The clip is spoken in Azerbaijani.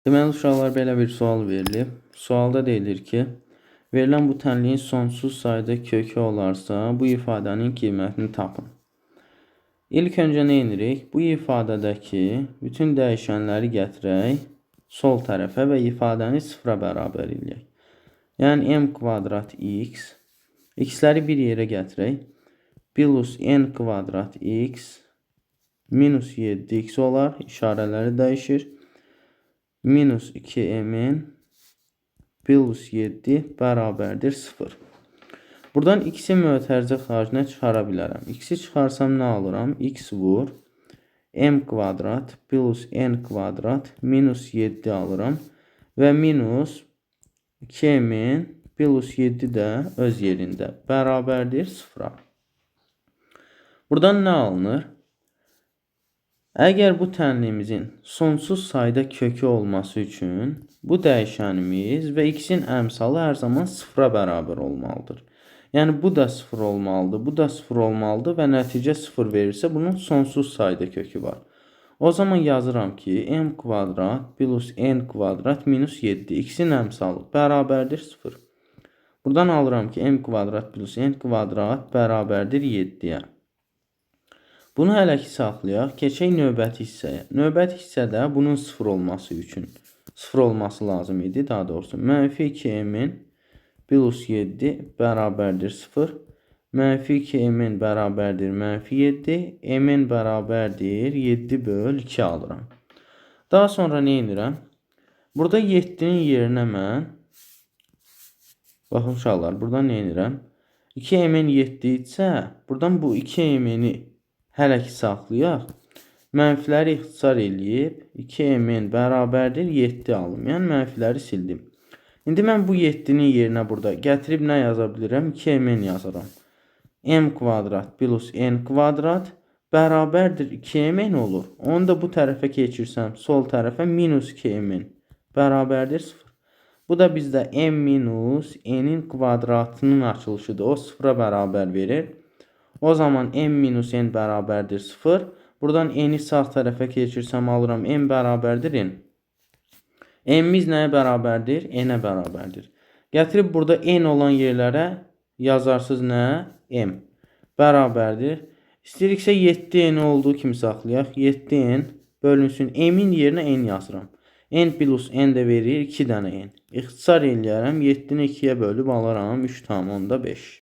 Deməli uşaqlar, belə bir sual verilib. Sualda deyilir ki, verilən bu tənliyin sonsuz sayda kökü olarsa, bu ifadənin qiymətini tapın. İlk öncə nə edirik? Bu ifadədəki bütün dəyişənləri gətirək sol tərəfə və ifadəni sıfıra bərabər eləyək. Yəni m kvadrat x, x-ləri bir yerə gətirək. Plus n kvadrat x minus 7x olar. İşarələri dəyişir. Minus 2m plus 7 bərabərdir 0. Buradan x-i mötərizə xaricinə çıxara bilərəm. X-i çıxarsam nə alıram? X vur m kvadrat plus n kvadrat minus 7 alıram. Və minus 2m plus 7 də öz yerində bərabərdir 0-a. Buradan nə alınır? Əgər bu tənlimizin sonsuz sayda kökü olması üçün bu dəyişənimiz və x-in əmsalı hər zaman 0-a bərabər olmalıdır. Yəni bu da 0 olmalıdır, bu da 0 olmalıdır və nəticə 0 verirsə bunun sonsuz sayda kökü var. O zaman yazıram ki, m kvadrat plus n kvadrat minus 7 x-in əmsalı bərabərdir 0. Buradan alıram ki, m kvadrat plus n kvadrat bərabərdir 7-yə. Bunu hələ ki saxlayaq. Keçək növbəti hissəyə. Növbəti hissədə bunun 0 olması üçün 0 olması lazım idi. Daha doğrusu mənfi 2m'in plus 7 bərabərdir 0. Mənfi 2m'in bərabərdir mənfi 7. M'in bərabərdir 7 böl 2 alıram. Daha sonra nə edirəm? Burada 7-nin yerinə mən baxın uşaqlar, burada nə edirəm? 2m'in 7 isə buradan bu 2m'ini hələ ki saxlayaq. Mənfiləri ixtisar eləyib 2m'in bərabərdir 7 alım. Yəni mənfiləri sildim. İndi mən bu 7-nin yerinə burada gətirib nə yaza bilirəm? 2m'in yazaram. M kvadrat plus n kvadrat bərabərdir 2m'in olur. Onu da bu tərəfə keçirsəm sol tərəfə minus 2m'in bərabərdir 0. Bu da bizdə m minus n'in kvadratının açılışıdır. O 0-a bərabər verir. O zaman m minus n bərabərdir 0. Buradan n'i sağ tərəfə keçirsəm alıram m bərabərdir n. M'imiz nəyə bərabərdir? N'ə bərabərdir. Gətirib burada n olan yerlərə yazarsınız nə? M bərabərdir. İstəyiriksə 7n olduğu kimi saxlayaq. 7n bölünsün. M'in yerinə n yazıram. N plus n də verir 2 dənə n. İxtisar eləyərəm. 7-ni 2-yə bölüb alaram 3,5.